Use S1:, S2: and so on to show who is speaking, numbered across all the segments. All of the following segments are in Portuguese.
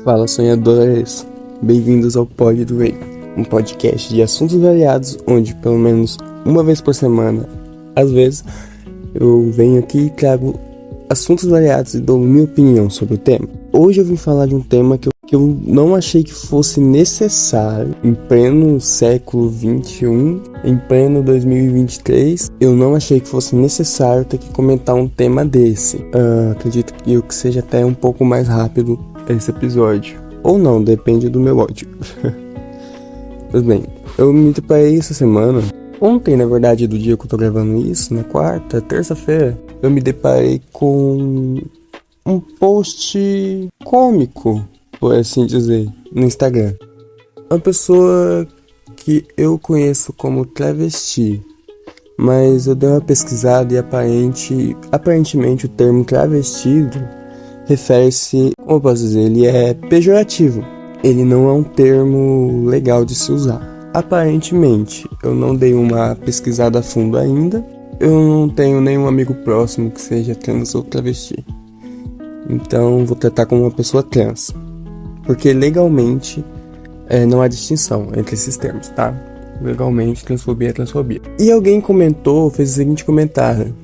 S1: Fala, sonhadores! Bem-vindos ao Pod do Rei, um podcast de assuntos variados, onde pelo menos uma vez por semana, às vezes, eu venho aqui e trago assuntos variados e dou minha opinião sobre o tema. Hoje eu vim falar de um tema que eu não achei que fosse necessário em pleno século XXI, em pleno 2023. Eu não achei que fosse necessário ter que comentar um tema desse. Acredito que seja até um pouco mais rápido esse episódio. Ou não, depende do meu ódio. Pois bem, eu me deparei essa semana. Ontem, na verdade, do dia que eu tô gravando isso, na terça-feira, eu me deparei com um post cômico, por assim dizer, no Instagram. Uma pessoa que eu conheço como travesti, mas eu dei uma pesquisada e aparentemente o termo travestido refere-se, como eu posso dizer, ele é pejorativo. Ele não é um termo legal de se usar. Aparentemente, eu não dei uma pesquisada a fundo ainda. Eu não tenho nenhum amigo próximo que seja trans ou travesti. Então, vou tratar como uma pessoa trans. Porque legalmente não há distinção entre esses termos, tá? Legalmente, transfobia é transfobia. E alguém comentou, fez o seguinte comentário.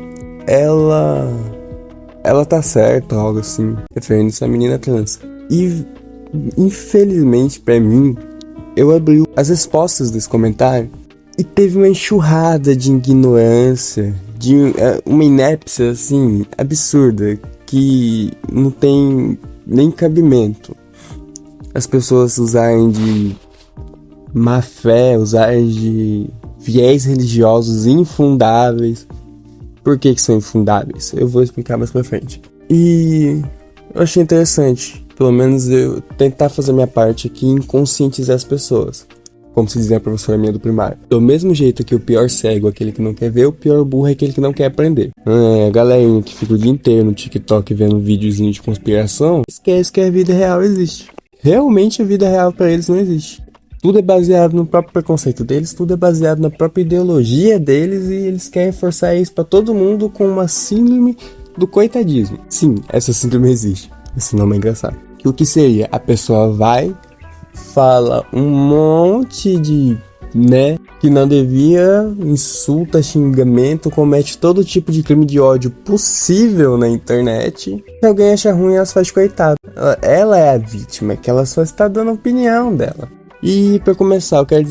S1: Ela tá certa, algo assim, referindo-se à menina trans. E, infelizmente pra mim, eu abri as respostas desse comentário e teve uma enxurrada de ignorância, de uma inépcia, assim, absurda, que não tem nem cabimento. As pessoas usarem de má fé, usarem de viés religiosos infundáveis. Por que são infundáveis? Eu vou explicar mais pra frente. E eu achei interessante, pelo menos eu tentar fazer minha parte aqui em conscientizar as pessoas. Como se dizia a professora minha do primário. Do mesmo jeito que o pior cego é aquele que não quer ver, o pior burro é aquele que não quer aprender. A galerinha que fica o dia inteiro no TikTok vendo videozinho de conspiração, esquece que a vida real existe. Realmente a vida real pra eles não existe. Tudo é baseado no próprio preconceito deles, tudo é baseado na própria ideologia deles e eles querem forçar isso pra todo mundo com uma síndrome do coitadismo. Sim, essa síndrome existe. Esse nome é engraçado. O que seria? A pessoa vai, fala um monte de, que não devia, insulta, xingamento, comete todo tipo de crime de ódio possível na internet. Se alguém acha ruim, ela se faz de coitada. Ela é a vítima, que ela só está dando a opinião dela. E para começar, eu quero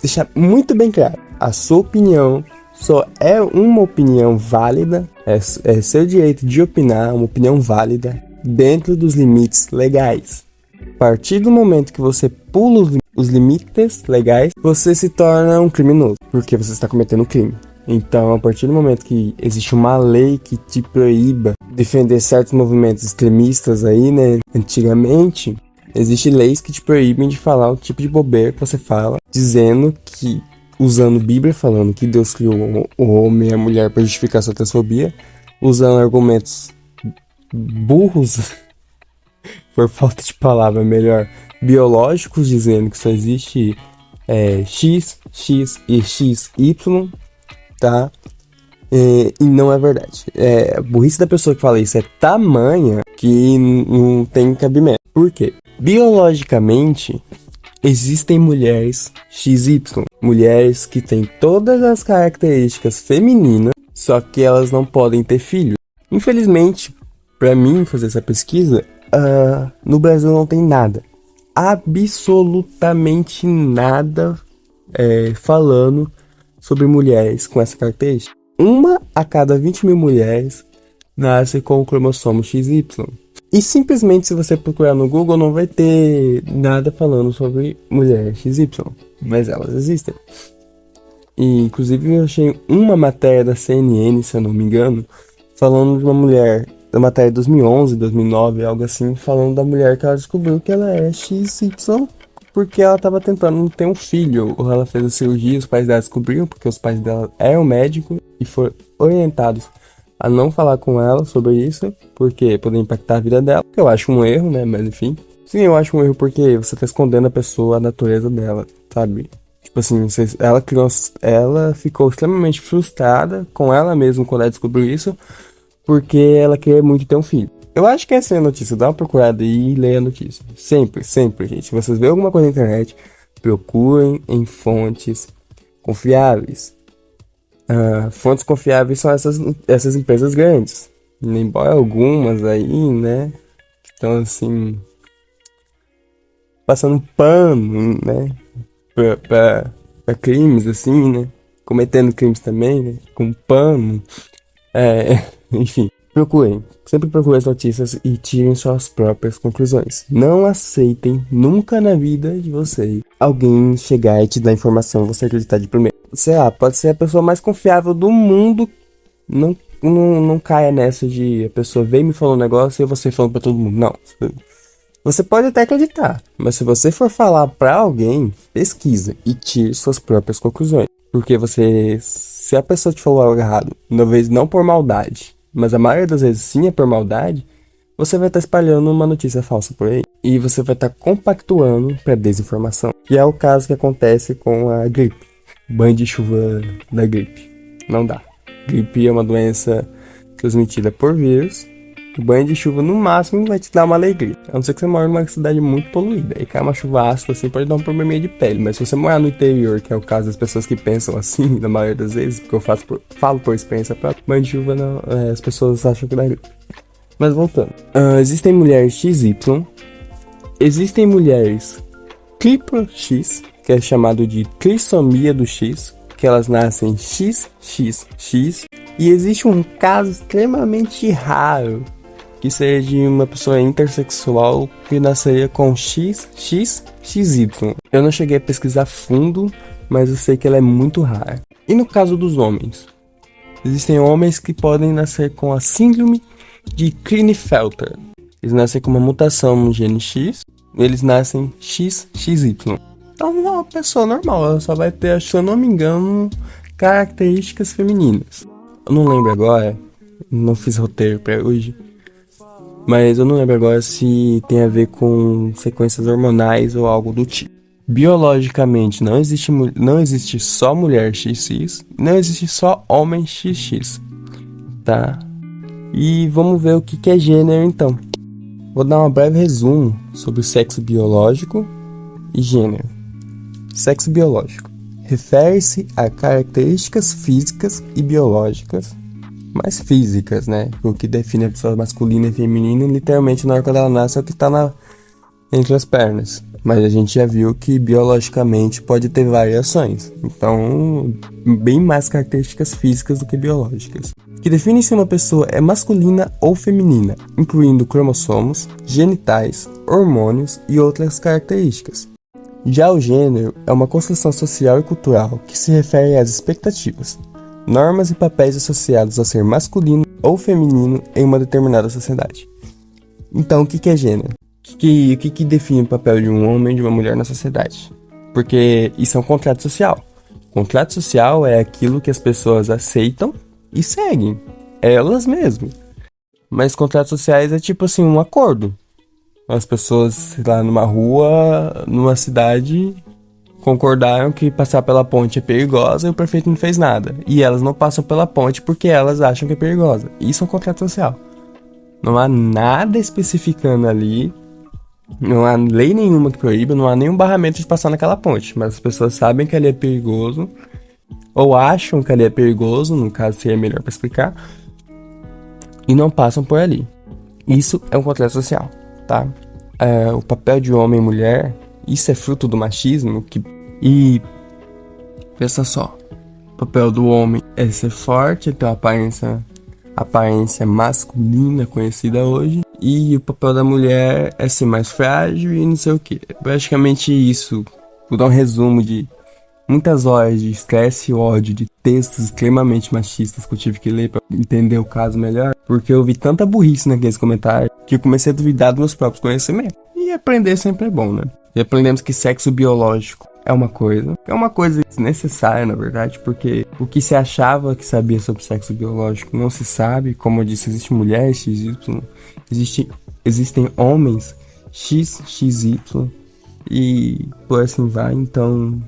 S1: deixar muito bem claro, a sua opinião só é uma opinião válida, é seu direito de opinar, uma opinião válida, dentro dos limites legais. A partir do momento que você pula os limites legais, você se torna um criminoso, porque você está cometendo um crime. Então, a partir do momento que existe uma lei que te proíba defender certos movimentos extremistas aí, antigamente, existem leis que te proíbem de falar o tipo de bobeira que você fala, dizendo que, usando Bíblia, falando que Deus criou o homem e a mulher para justificar sua transfobia, usando argumentos burros, por falta de palavra melhor, biológicos, dizendo que só existe X, X e XY, tá? E não é verdade. A burrice da pessoa que fala isso é tamanha que não tem cabimento. Por quê? Biologicamente, existem mulheres XY, mulheres que têm todas as características femininas, só que elas não podem ter filhos. Infelizmente, para mim fazer essa pesquisa, no Brasil não tem nada, absolutamente nada falando sobre mulheres com essa característica. 1 a cada 20 mil mulheres nasce com o cromossomo XY. E simplesmente se você procurar no Google não vai ter nada falando sobre mulher XY, mas elas existem. E inclusive eu achei uma matéria da CNN, se eu não me engano, falando de uma mulher, da matéria de 2011, 2009, algo assim, falando da mulher que ela descobriu que ela é XY porque ela estava tentando ter um filho, ou ela fez a cirurgia, os pais dela descobriram, porque os pais dela eram médicos e foram orientados a não falar com ela sobre isso, porque poderia impactar a vida dela. Eu acho um erro, mas enfim. Sim, eu acho um erro porque você tá escondendo a pessoa, a natureza dela, sabe? Tipo assim, ela ficou extremamente frustrada com ela mesma quando ela descobriu isso, porque ela queria muito ter um filho. Eu acho que essa é a notícia. Dá uma procurada aí e leia a notícia. Sempre, sempre, gente. Se vocês verem alguma coisa na internet, procurem em fontes confiáveis. Fontes confiáveis são essas empresas grandes. Embora algumas aí, né, estão assim, passando pano, né, pra crimes, assim, né, cometendo crimes também, né, com pano. Enfim, procurem. Sempre procurem as notícias e tirem suas próprias conclusões. Não aceitem nunca na vida de vocês alguém chegar e te dar informação e você acreditar de primeira. Sei lá, pode ser a pessoa mais confiável do mundo. Não caia nessa de a pessoa veio me falando um negócio e você falando pra todo mundo. Não. Você pode até acreditar, mas se você for falar pra alguém, pesquisa e tire suas próprias conclusões. Porque se a pessoa te falou algo errado, talvez não por maldade, mas a maioria das vezes sim é por maldade, você vai estar espalhando uma notícia falsa por aí. E você vai estar compactuando para desinformação. Que é o caso que acontece com a gripe. Banho de chuva da gripe. Não dá. Gripe é uma doença transmitida por vírus. O banho de chuva no máximo vai te dar uma alegria. A não ser que você mora numa cidade muito poluída. Aí cai uma chuva ácida assim, pode dar um probleminha de pele. Mas se você morar no interior, que é o caso das pessoas que pensam assim, na maioria das vezes, porque eu falo por experiência própria, banho de chuva não, as pessoas acham que dá gripe. Mas voltando. Existem mulheres XY. Existem mulheres triplo X, que é chamado de trissomia do X, que elas nascem XXX. E existe um caso extremamente raro, que seria de uma pessoa intersexual que nasceria com XXXY. Eu não cheguei a pesquisar fundo, mas eu sei que ela é muito rara. E no caso dos homens? Existem homens que podem nascer com a síndrome de Klinefelter. Eles nascem com uma mutação no gene X, eles nascem XXY. Então uma pessoa normal, ela só vai ter, se eu não me engano, características femininas. Eu não lembro agora, não fiz roteiro pra hoje, mas eu não lembro agora se tem a ver com sequências hormonais ou algo do tipo. Biologicamente não existe só mulher XX, não existe só homem XX, tá? E vamos ver o que é gênero então. Vou dar um breve resumo sobre o sexo biológico e gênero. Sexo biológico refere-se a características físicas e biológicas, mais físicas, né? O que define a pessoa masculina e feminina, literalmente na hora que ela nasce é o que está entre as pernas. Mas a gente já viu que biologicamente pode ter variações. Então, bem mais características físicas do que biológicas. Que define se uma pessoa é masculina ou feminina, incluindo cromossomos, genitais, hormônios e outras características. Já o gênero é uma construção social e cultural que se refere às expectativas, normas e papéis associados a ser masculino ou feminino em uma determinada sociedade. Então, o que é gênero? O que define o papel de um homem e de uma mulher na sociedade? Porque isso é um contrato social. Contrato social é aquilo que as pessoas aceitam e seguem, elas mesmas. Mas contratos sociais é tipo assim, um acordo. As pessoas lá numa rua, numa cidade, concordaram que passar pela ponte é perigosa e o prefeito não fez nada. E elas não passam pela ponte porque elas acham que é perigosa. Isso é um contrato social. Não há nada especificando ali, não há lei nenhuma que proíba, não há nenhum barramento de passar naquela ponte. Mas as pessoas sabem que ali é perigoso, ou acham que ali é perigoso, no caso seria melhor para explicar, e não passam por ali. Isso é um contrato social, tá? O papel de homem e mulher, isso é fruto do machismo, e pensa só, o papel do homem é ser forte, ter uma aparência masculina conhecida hoje, e o papel da mulher é ser mais frágil e não sei o que. Praticamente isso. Vou dar um resumo de muitas horas de estresse e ódio, de textos extremamente machistas que eu tive que ler pra entender o caso melhor, porque eu vi tanta burrice naqueles comentários que eu comecei a duvidar dos meus próprios conhecimentos. E aprender sempre é bom, né? E aprendemos que sexo biológico é uma coisa desnecessária, na verdade, porque o que se achava que sabia sobre sexo biológico não se sabe. Como eu disse, existe mulher XY, existem homens XXY, e por assim vai. Então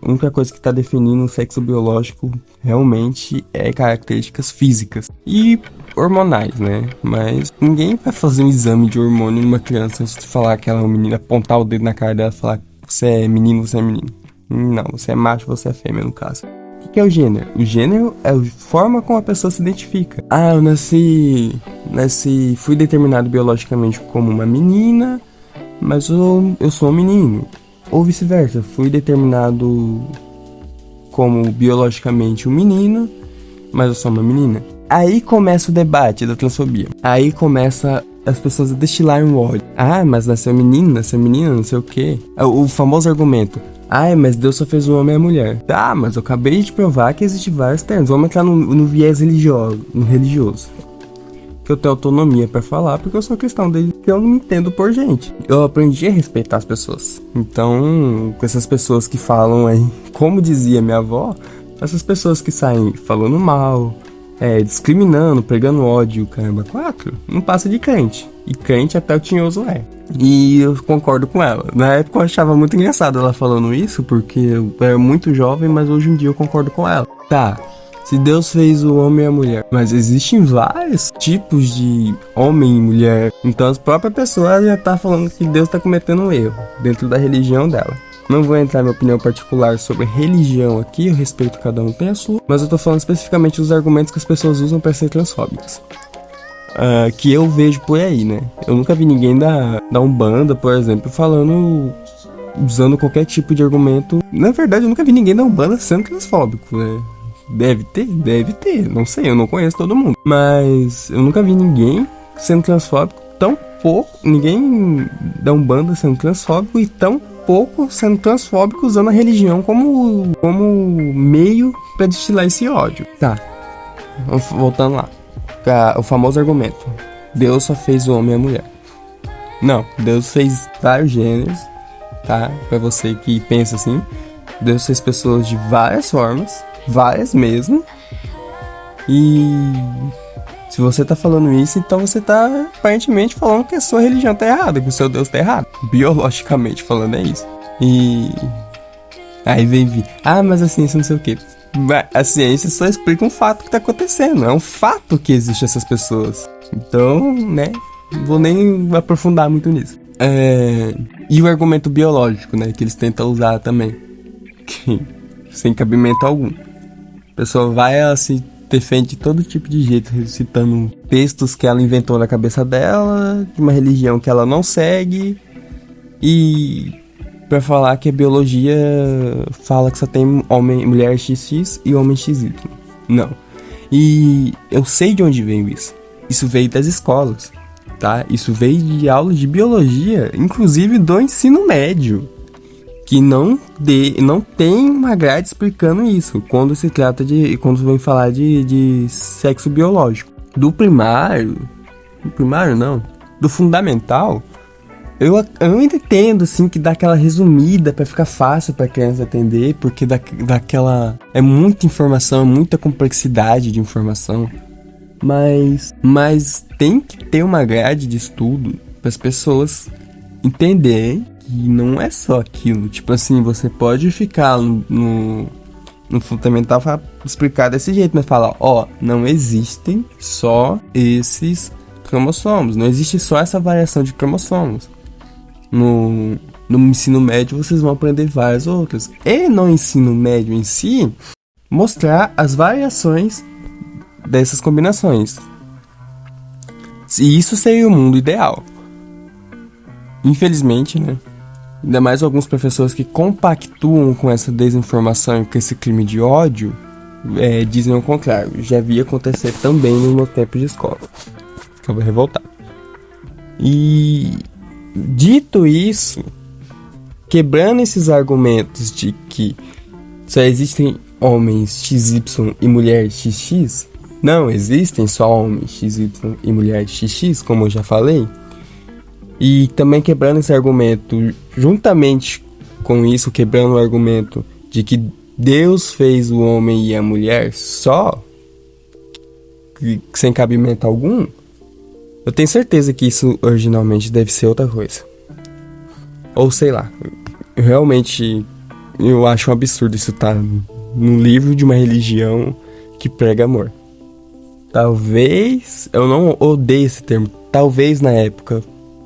S1: A única coisa que tá definindo o sexo biológico realmente é características físicas e hormonais, né? Mas ninguém vai fazer um exame de hormônio numa criança antes de falar que ela é uma menina, apontar o dedo na cara dela e falar: você é menino, você é menino. Não, você é macho, você é fêmea, no caso. O que é o gênero? O gênero é a forma como a pessoa se identifica. Ah, eu fui determinado biologicamente como uma menina, mas eu sou um menino. Ou vice-versa, fui determinado como biologicamente um menino, mas eu sou uma menina. Aí começa o debate da transfobia. Aí começa as pessoas a destilarem um ódio. Ah, mas nasceu menina, não sei o quê. O famoso argumento: ah, mas Deus só fez o homem e a mulher. Tá, mas eu acabei de provar que existem vários termos. Vamos entrar no viés religioso. Que eu tenho autonomia pra falar, porque eu sou cristão desde que eu não me entendo por gente. Eu aprendi a respeitar as pessoas. Então, com essas pessoas que falam aí, como dizia minha avó, essas pessoas que saem falando mal, discriminando, pregando ódio, caramba, não passa de crente. E crente até o tinhoso é. E eu concordo com ela. Na época eu achava muito engraçado ela falando isso, porque eu era muito jovem, mas hoje em dia eu concordo com ela. Tá, se Deus fez o homem e a mulher, mas existem vários tipos de homem e mulher. Então as próprias pessoas já tá falando que Deus tá cometendo um erro dentro da religião dela. Não vou entrar na minha opinião particular sobre religião aqui, eu respeito, cada um tem a sua, mas eu tô falando especificamente dos argumentos que as pessoas usam para ser transfóbicas. Que eu vejo por aí, né? Eu nunca vi ninguém da Umbanda, por exemplo, usando qualquer tipo de argumento. Na verdade, eu nunca vi ninguém da Umbanda sendo transfóbico, né? Deve ter, não sei, eu não conheço todo mundo. Mas eu nunca vi ninguém sendo transfóbico, ninguém da Umbanda sendo transfóbico e tão pouco sendo transfóbico usando a religião como meio pra destilar esse ódio. Tá, voltando lá. O famoso argumento: Deus só fez o homem e a mulher. Não, Deus fez vários gêneros, tá? Pra você que pensa assim, Deus fez pessoas de várias formas, várias mesmo. E se você tá falando isso, então você tá aparentemente falando que a sua religião tá errada, que o seu Deus tá errado. Biologicamente falando é isso. E aí vem vir: ah, mas a ciência não sei o quê. A ciência só explica um fato que tá acontecendo. É um fato que existem essas pessoas. Então, né, não vou nem aprofundar muito nisso. E o argumento biológico, né, que eles tentam usar também, que, sem cabimento algum. A pessoa ela se defende de todo tipo de jeito, citando textos que ela inventou na cabeça dela, de uma religião que ela não segue, e pra falar que a biologia fala que só tem mulher XX e homem XY. Não. E eu sei de onde veio isso. Isso veio das escolas, tá? Isso veio de aulas de biologia, inclusive do ensino médio, que não tem uma grade explicando isso quando vem falar de sexo biológico. Do primário não, do fundamental, eu ainda entendo, assim, que dá aquela resumida pra ficar fácil pra criança entender, porque é muita informação, é muita complexidade de informação, mas tem que ter uma grade de estudo para as pessoas entenderem que não é só aquilo. Tipo assim, você pode ficar no fundamental pra explicar desse jeito, mas falar: não existem só esses cromossomos, não existe só essa variação de cromossomos. No ensino médio vocês vão aprender várias outras. E no ensino médio em si, mostrar as variações dessas combinações. E isso seria o mundo ideal. Infelizmente, né? Ainda mais alguns professores que compactuam com essa desinformação e com esse crime de ódio, dizem o contrário. Já vi acontecer também no meu tempo de escola. Ficava revoltado. E dito isso, quebrando esses argumentos de que só existem homens XY e mulheres XX, não existem só homens XY e mulheres XX, como eu já falei. E também quebrando esse argumento, juntamente com isso, quebrando o argumento de que Deus fez o homem e a mulher só, sem cabimento algum, eu tenho certeza que isso originalmente deve ser outra coisa. Ou sei lá, realmente eu acho um absurdo isso estar num livro de uma religião que prega amor. Talvez, eu não odeio esse termo, talvez na época,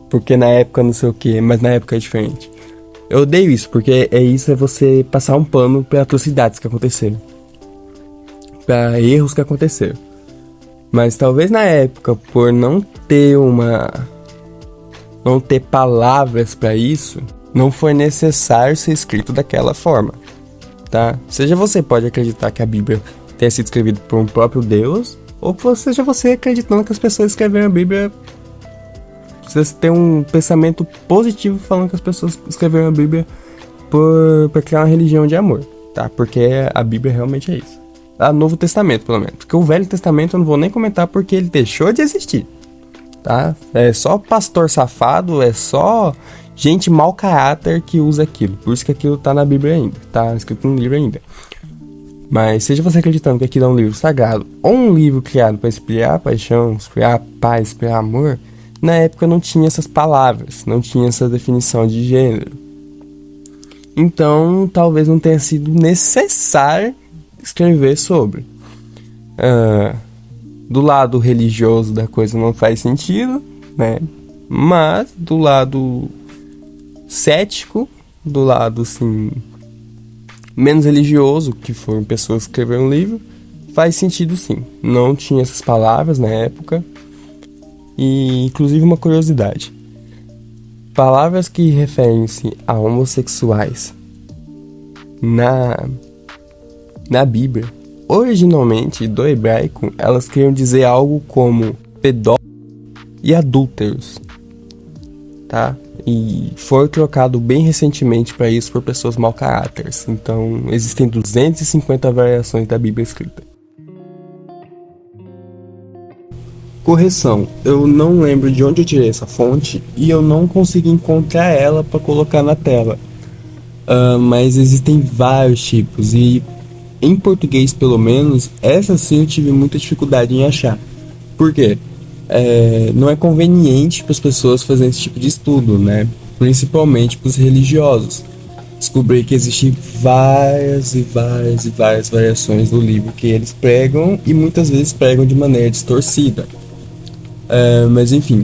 S1: porque na época não sei o que, mas na época é diferente. Eu odeio isso, porque isso é você passar um pano para atrocidades que aconteceram, para erros que aconteceram. Mas talvez na época, por não ter palavras para isso, não foi necessário ser escrito daquela forma, tá? Seja você pode acreditar que a Bíblia tenha sido escrevida por um próprio Deus, ou seja você acreditando que as pessoas escreveram a Bíblia. Você tem um pensamento positivo falando que as pessoas escreveram a Bíblia para criar uma religião de amor, tá? Porque a Bíblia realmente é isso. O Novo Testamento, pelo menos. Porque o Velho Testamento eu não vou nem comentar porque ele deixou de existir, tá? É só pastor safado, é só gente mau caráter que usa aquilo. Por isso que aquilo tá na Bíblia ainda, tá escrito no livro ainda. Mas seja você acreditando que aquilo é um livro sagrado ou um livro criado para inspirar paixão, inspirar paz, inspirar amor, na época não tinha essas palavras, não tinha essa definição de gênero. Então, talvez não tenha sido necessário escrever sobre. Do lado religioso da coisa não faz sentido, né? Mas do lado cético, do lado assim menos religioso, que foram pessoas que escreveram um livro, faz sentido sim. Não tinha essas palavras na época. E inclusive uma curiosidade: palavras que referem-se a homossexuais na Bíblia, originalmente do hebraico, elas queriam dizer algo como pedófilos e adúlteros, tá? E foi trocado bem recentemente para isso por pessoas mau caráter. Então existem 250 variações da Bíblia escrita. Correção, eu não lembro de onde eu tirei essa fonte e eu não consegui encontrar ela para colocar na tela. Mas existem vários tipos e em português pelo menos, essa sim eu tive muita dificuldade em achar. Por quê? Não é conveniente para as pessoas fazerem esse tipo de estudo, né? Principalmente para os religiosos. Descobri que existem várias variações do livro que eles pregam e muitas vezes pregam de maneira distorcida. Mas enfim,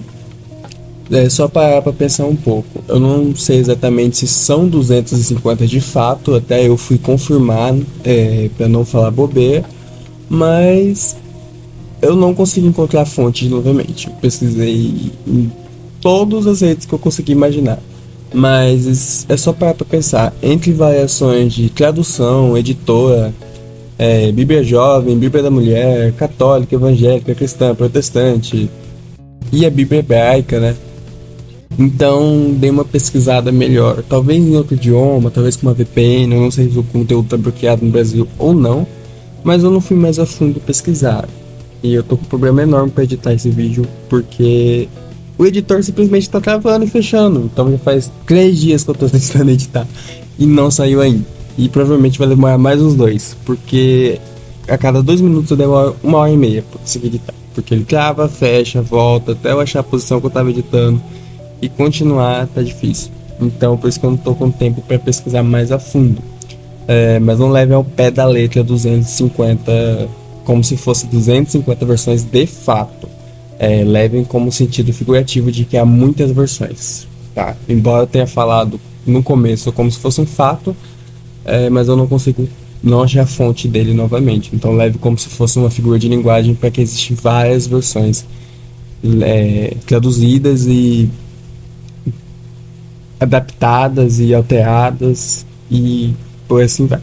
S1: só parar para pensar um pouco. Eu não sei exatamente se são 250 de fato, até eu fui confirmar para não falar bobeira, mas eu não consegui encontrar a fonte novamente. Eu pesquisei em todas as redes que eu consegui imaginar, mas é só parar para pensar. Entre variações de tradução, editora, Bíblia Jovem, Bíblia da Mulher, católica, evangélica, cristã, protestante e a Bíblia hebraica, né? Então dei uma pesquisada melhor, talvez em outro idioma, talvez com uma VPN, eu não sei se o conteúdo está bloqueado no Brasil ou não, mas eu não fui mais a fundo pesquisar. E eu tô com um problema enorme para editar esse vídeo, porque o editor simplesmente está travando e fechando. Então já faz 3 dias que eu tô tentando editar e não saiu ainda. E provavelmente vai demorar mais uns 2, porque a cada 2 minutos eu demoro 1h30 para conseguir editar. Porque ele trava, fecha, volta, até eu achar a posição que eu tava editando. E continuar tá difícil. Então por isso que eu não tô com tempo para pesquisar mais a fundo. Mas não leve ao pé da letra 250, como se fosse 250 versões de fato. Levem como sentido figurativo de que há muitas versões, tá? Embora eu tenha falado no começo como se fosse um fato, mas eu não consigo não achar a fonte dele novamente. Então leve como se fosse uma figura de linguagem para que existem várias versões traduzidas e adaptadas e alteradas e por assim vai.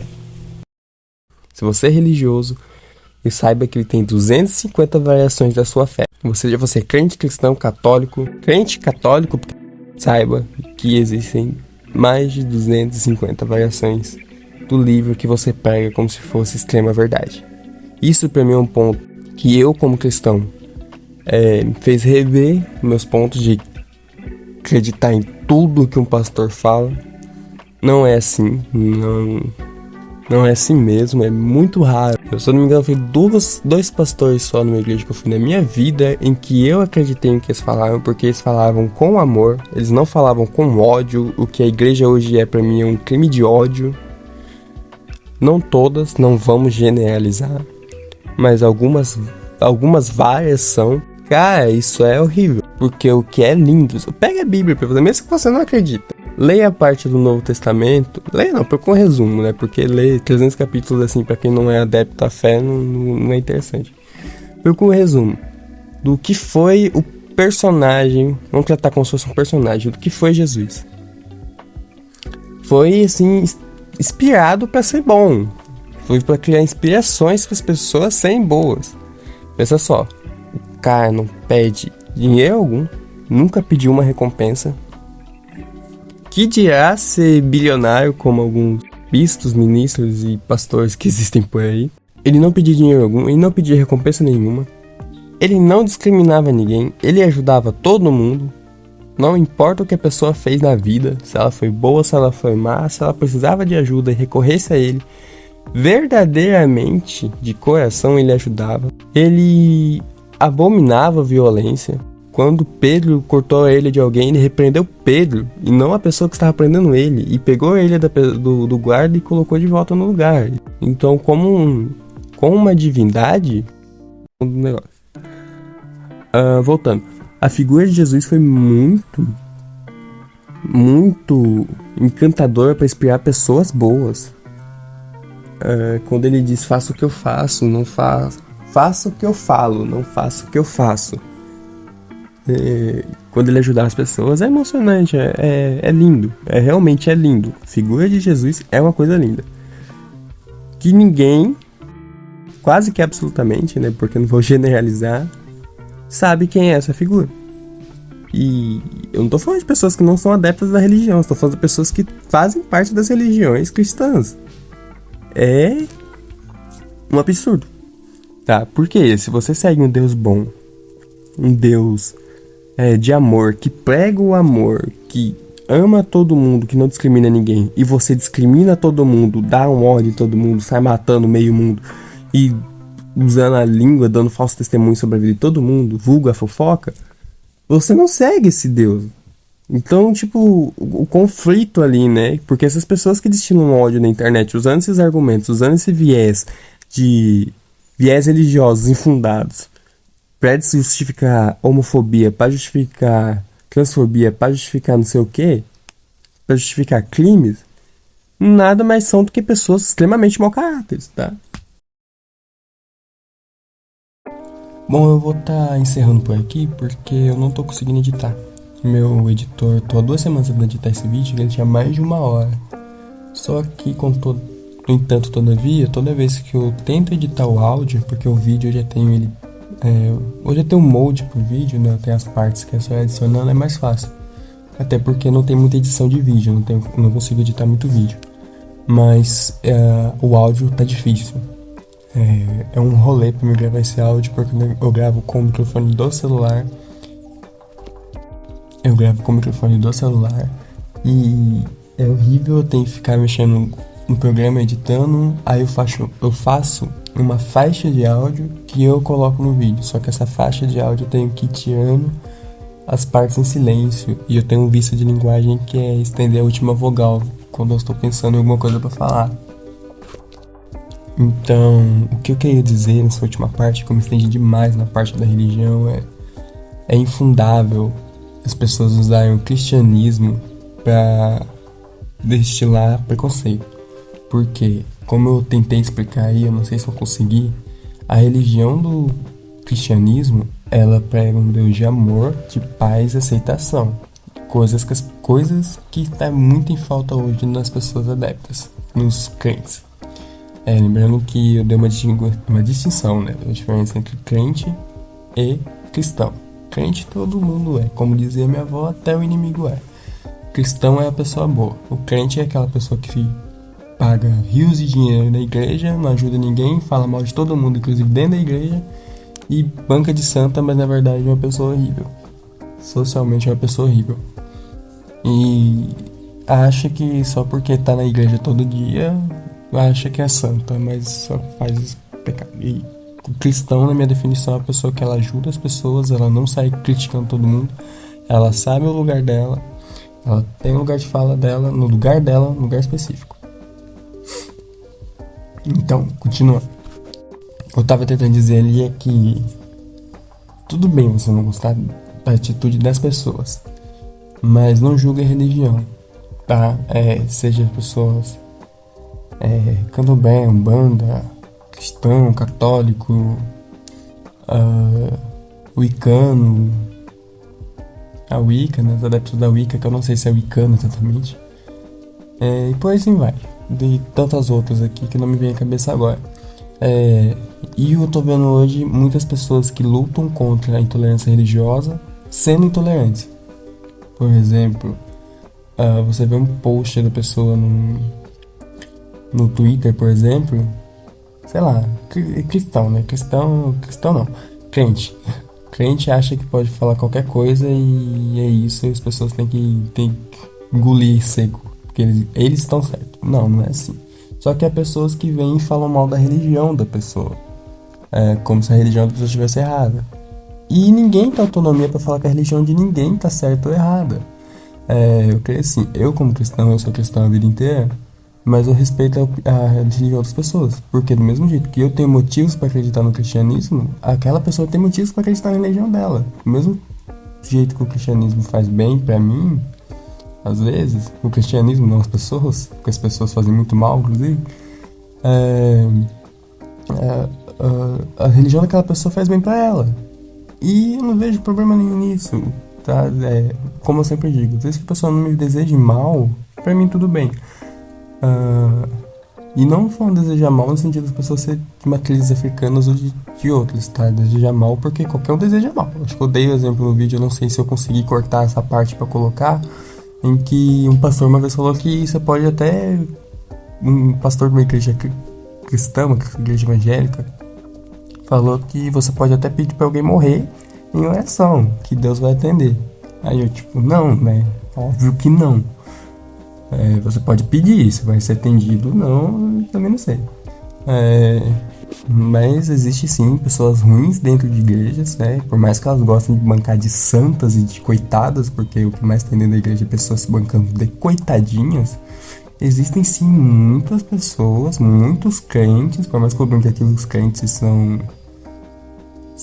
S1: Se você é religioso, e saiba que ele tem 250 variações da sua fé. Seja você crente, cristão, católico, saiba que existem mais de 250 variações do livro que você prega como se fosse extrema verdade. Isso para mim é um ponto que eu, como cristão, fez rever meus pontos de acreditar em tudo que um pastor fala. Não é assim, não é assim mesmo, é muito raro. Eu, se eu não me engano, fui 2 pastores só numa igreja que eu fui na minha vida em que eu acreditei no que eles falavam, porque eles falavam com amor, eles não falavam com ódio. O que a igreja hoje é pra mim é um crime de ódio. Não todas, não vamos generalizar, mas algumas várias são. Cara, isso é horrível, porque o que é lindo, pega a Bíblia pra você, mesmo que você não acredita, leia a parte do Novo Testamento, leia não, com resumo, né, porque ler 300 capítulos assim, pra quem não é adepto à fé, não é interessante. Com resumo do que foi o personagem, vamos tratar como se fosse um personagem, do que foi Jesus. Foi, assim, inspirado pra ser bom, foi pra criar inspirações para as pessoas serem boas. Pensa só, o cara não pede dinheiro algum, nunca pediu uma recompensa, que dirá ser bilionário como alguns bispos, ministros e pastores que existem por aí. Ele não pedia dinheiro algum, ele não pedia recompensa nenhuma, ele não discriminava ninguém, ele ajudava todo mundo, não importa o que a pessoa fez na vida, se ela foi boa, se ela foi má, se ela precisava de ajuda e recorresse a ele, verdadeiramente, de coração, ele ajudava. Ele abominava a violência. Quando Pedro cortou a orelha de alguém, ele repreendeu Pedro, e não a pessoa que estava prendendo ele, e pegou a orelha do guarda e colocou de volta no lugar. Então, como uma divindade, voltando, a figura de Jesus foi muito encantadora para inspirar pessoas boas. Quando ele diz, faça o que eu faço, não faço. Faça o que eu falo, não faça o que eu faço. Quando ele ajudar as pessoas, é emocionante, é lindo. Realmente é lindo. A figura de Jesus é uma coisa linda. Que ninguém, quase que absolutamente, né, porque eu não vou generalizar, sabe quem é essa figura. E eu não tô falando de pessoas que não são adeptas da religião, eu tô falando de pessoas que fazem parte das religiões cristãs. É um absurdo, tá? Porque se você segue um Deus bom, um Deus de amor, que prega o amor, que ama todo mundo, que não discrimina ninguém, e você discrimina todo mundo, dá um ódio em todo mundo, sai matando meio mundo e usando a língua, dando falso testemunho sobre a vida de todo mundo, vulga a fofoca, você não segue esse Deus. Então, tipo, o conflito ali, né? Porque essas pessoas que destilam ódio na internet, usando esses argumentos, usando esse viés religiosos infundados, pra justificar homofobia, pra justificar transfobia, pra justificar não sei o quê, pra justificar crimes, nada mais são do que pessoas extremamente mau caráter, tá? Bom, eu vou estar encerrando por aqui porque eu não tô conseguindo editar. Meu editor, tô há 2 semanas tentando editar esse vídeo e ele tinha mais de 1 hora. Só que, no entanto, todavia, toda vez que eu tento editar o áudio, porque o vídeo eu já tenho ele... hoje eu tenho um molde pro vídeo, né? Tem as partes que é só adicionando, é mais fácil. Até porque não tem muita edição de vídeo, não consigo editar muito vídeo. Mas o áudio tá difícil. É um rolê pra mim gravar esse áudio, porque eu gravo com o microfone do celular. E é horrível, eu tenho que ficar mexendo no programa, editando. Aí eu faço uma faixa de áudio que eu coloco no vídeo. Só que essa faixa de áudio eu tenho que ir tirando as partes em silêncio. E eu tenho um vício de linguagem que é estender a última vogal quando eu estou pensando em alguma coisa pra falar. Então, o que eu queria dizer nessa última parte, que eu me estendi demais na parte da religião, é infundável as pessoas usarem o cristianismo para destilar preconceito. Porque, como eu tentei explicar aí, eu não sei se eu consegui, a religião do cristianismo, ela prega um Deus de amor, de paz e aceitação. Coisas que está muito em falta hoje nas pessoas adeptas, nos crentes. Lembrando que eu dei uma distinção, né? A diferença entre crente e cristão. Crente todo mundo é, como dizia minha avó, até o inimigo é. Cristão é a pessoa boa. O crente é aquela pessoa que paga rios de dinheiro na igreja, não ajuda ninguém, fala mal de todo mundo, inclusive dentro da igreja, e banca de santa, mas na verdade é uma pessoa horrível. Socialmente é uma pessoa horrível. E acha que só porque tá na igreja todo dia, acha que é santa, mas só faz pecado. E o cristão, na minha definição, é a pessoa que ela ajuda as pessoas, ela não sai criticando todo mundo, ela sabe o lugar dela, ela tem o lugar de fala dela, no lugar específico. Então, continuando. Eu tava tentando dizer ali é que tudo bem você não gostar da atitude das pessoas, mas não julgue a religião, tá? Seja pessoas candomblé, umbanda, cristão, católico, wicano, a Wicca, né? Os adeptos da Wicca, que eu não sei se é wicano exatamente. E por aí assim vai. De tantas outras aqui que não me vem à cabeça agora. E eu tô vendo hoje muitas pessoas que lutam contra a intolerância religiosa sendo intolerantes. Por exemplo, você vê um post da pessoa no Twitter, por exemplo, sei lá, cristão, né? Cristão não, crente. Crente acha que pode falar qualquer coisa e é isso, as pessoas têm que engolir seco, porque eles estão certos. Não é assim. Só que há pessoas que vêm e falam mal da religião da pessoa, como se a religião da pessoa estivesse errada. E ninguém tem autonomia para falar que a religião de ninguém tá certa ou errada. Eu creio assim, eu como cristão, eu sou cristão a vida inteira, mas eu respeito a religião das pessoas, porque do mesmo jeito que eu tenho motivos para acreditar no cristianismo, aquela pessoa tem motivos para acreditar na religião dela. Do mesmo jeito que o cristianismo faz bem para mim, às vezes, o cristianismo não as pessoas, porque as pessoas fazem muito mal, inclusive, a religião daquela pessoa faz bem para ela. E eu não vejo problema nenhum nisso, tá? Como eu sempre digo, desde que a pessoa não me deseje mal, para mim tudo bem. E não vão desejar mal no sentido das pessoas serem de matrizes africanas ou de outros, tá? Desejar mal porque qualquer um deseja mal. Acho que eu dei o exemplo no vídeo, eu não sei se eu consegui cortar essa parte pra colocar, em que um pastor uma vez falou que você pode até... Um pastor de uma igreja cristã, uma igreja evangélica, falou que você pode até pedir pra alguém morrer em oração, que Deus vai atender. Aí eu não, né? Óbvio que não. Você pode pedir, se vai ser atendido ou não, eu também não sei. Mas existe sim pessoas ruins dentro de igrejas, né? Por mais que elas gostem de bancar de santas e de coitadas, porque o que mais tem dentro da igreja é pessoas se bancando de coitadinhas. Existem sim muitas pessoas, muitos crentes, por mais que eu brinque aqui, os crentes são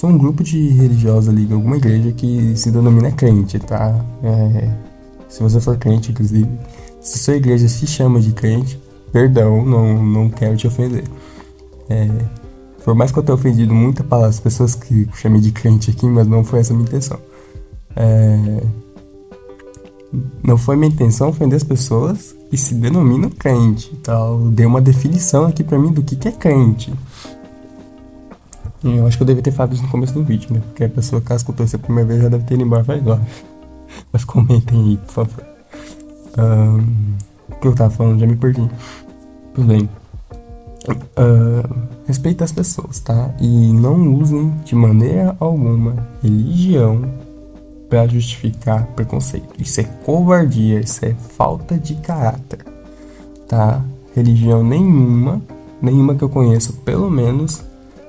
S1: um grupo de religiosos ali de alguma igreja que se denomina crente, tá? Se você for crente, inclusive, se sua igreja se chama de crente, perdão, não quero te ofender. Por mais que eu tenha ofendido muitas palavras, pessoas que chamei de crente aqui, mas não foi essa a minha intenção. Não foi minha intenção ofender as pessoas que se denominam crente, tá? Eu dei uma definição aqui pra mim do que é crente. Eu acho que eu devia ter falado isso no começo do vídeo, né? Porque a pessoa que escutou isso a primeira vez já deve ter ido embora faz igual. Mas comentem aí, por favor. O que eu tava falando, já me perdi. Tudo bem. Respeita as pessoas, tá? E não usem de maneira alguma religião pra justificar preconceito. Isso é covardia, isso é falta de caráter, tá? Religião nenhuma que eu conheça, pelo menos,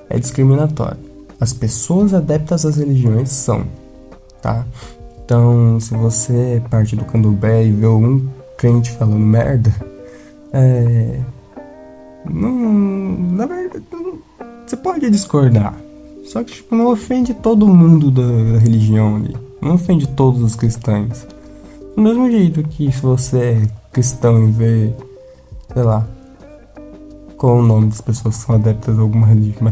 S1: é discriminatória. As pessoas adeptas às religiões são, tá? Então, se você é parte do candomblé e vê algum crente falando merda, na verdade, você pode discordar. Só que, não ofende todo mundo da religião ali. Não ofende todos os cristãos. Do mesmo jeito que se você é cristão e vê, sei lá, qual é o nome das pessoas que são adeptas a alguma religião,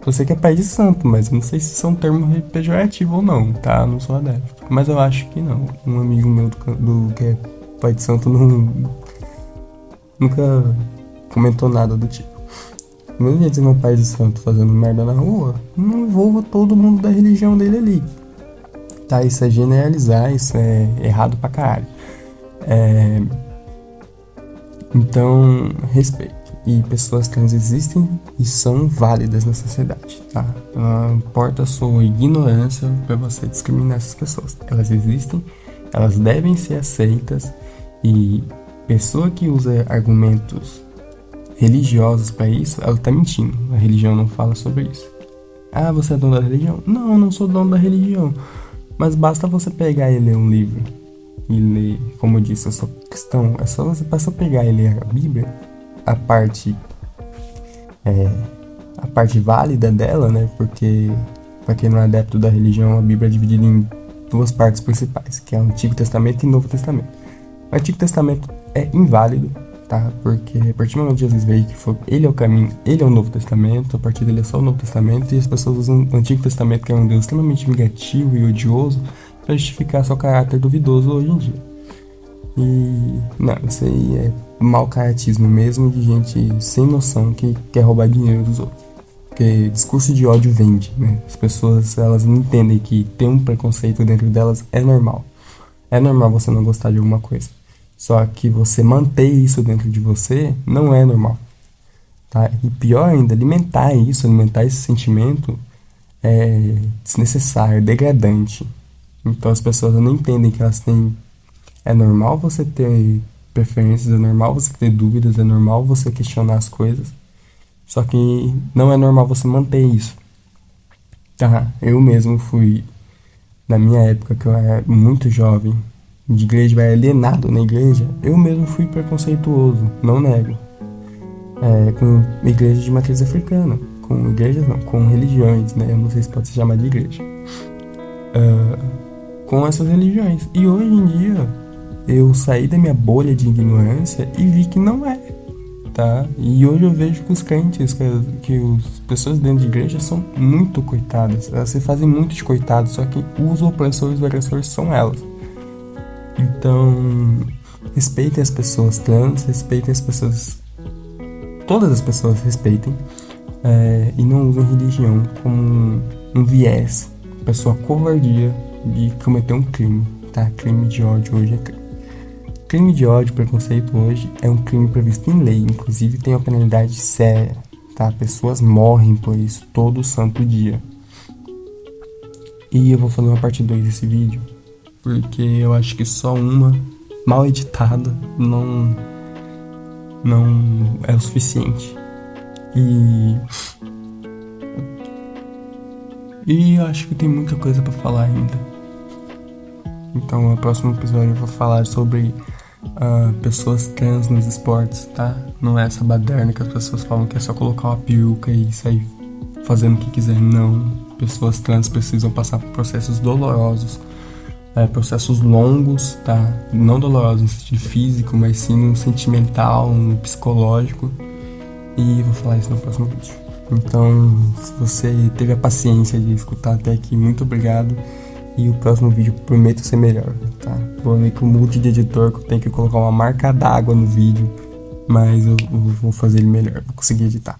S1: você que é pai de santo, mas eu não sei se isso é um termo pejorativo ou não, tá? Eu não sou adepto. Mas eu acho que não. Um amigo meu do que é pai de santo nunca comentou nada do tipo. Do mesmo jeito que meu pai de santo fazendo merda na rua, não envolva todo mundo da religião dele ali. Tá? Isso é generalizar, isso é errado pra caralho. Então, respeito. E pessoas trans existem e são válidas na sociedade, tá? Não importa a sua ignorância pra você discriminar essas pessoas. Elas existem, elas devem ser aceitas, e pessoa que usa argumentos religiosos pra isso, ela tá mentindo. A religião não fala sobre isso. Ah, você é dono da religião? Não, eu não sou dono da religião. Mas basta você pegar e ler um livro e ler, como eu disse, eu sou cristão, basta pegar e ler a Bíblia, a parte a parte válida dela, né? Porque, para quem não é adepto da religião, a Bíblia é dividida em duas partes principais, que é o Antigo Testamento e o Novo Testamento. O Antigo Testamento é inválido, tá? Porque a partir do momento que Jesus veio, ele é o caminho, ele é o Novo Testamento, a partir dele é só o Novo Testamento, e as pessoas usam o Antigo Testamento, que é um Deus extremamente vingativo e odioso, para justificar seu caráter duvidoso hoje em dia. E não, isso aí é mau caratismo mesmo, de gente sem noção que quer roubar dinheiro dos outros. Porque discurso de ódio vende, né? As pessoas, elas não entendem que ter um preconceito dentro delas é normal. É normal você não gostar de alguma coisa. Só que você manter isso dentro de você não é normal, tá? E pior ainda, alimentar esse sentimento é desnecessário, degradante. Então as pessoas não entendem que elas têm... É normal você ter preferências, é normal você ter dúvidas, é normal você questionar as coisas. Só que não é normal você manter isso, tá? Eu mesmo fui, na minha época, que eu era muito jovem, de igreja, alienado na igreja, eu mesmo fui preconceituoso, não nego. Com igreja de matriz africana, com igrejas não, com religiões, né? Eu não sei se pode se chamar de igreja. Com essas religiões. E hoje em dia, eu saí da minha bolha de ignorância e vi que não é, tá? E hoje eu vejo que os crentes, que as pessoas dentro de igreja são muito coitadas. Elas se fazem muito de coitados, só que os opressores e agressores são elas. Então, respeitem as pessoas trans, respeitem as pessoas... Todas as pessoas respeitem. E não usem religião como um viés, pessoa covardia de cometer um crime, tá? Crime de ódio hoje é crime. Crime de ódio, preconceito hoje é um crime previsto em lei, inclusive tem uma penalidade séria, tá? Pessoas morrem por isso todo santo dia. E eu vou fazer uma parte 2 desse vídeo, porque eu acho que só uma mal editada não é o suficiente. E eu acho que tem muita coisa pra falar ainda. Então no próximo episódio eu vou falar sobre pessoas trans nos esportes, tá? Não é essa baderna que as pessoas falam que é só colocar uma peruca e sair fazendo o que quiser. Não. Pessoas trans precisam passar por processos dolorosos, processos longos, tá? Não dolorosos no sentido físico, mas sim no sentimental, no psicológico. E eu vou falar isso no próximo vídeo. Então, se você teve a paciência de escutar até aqui, muito obrigado. E o próximo vídeo prometo ser melhor, tá? Vou ver que o mude de editor, que eu tenho que colocar uma marca d'água no vídeo, mas eu vou fazer ele melhor, vou conseguir editar.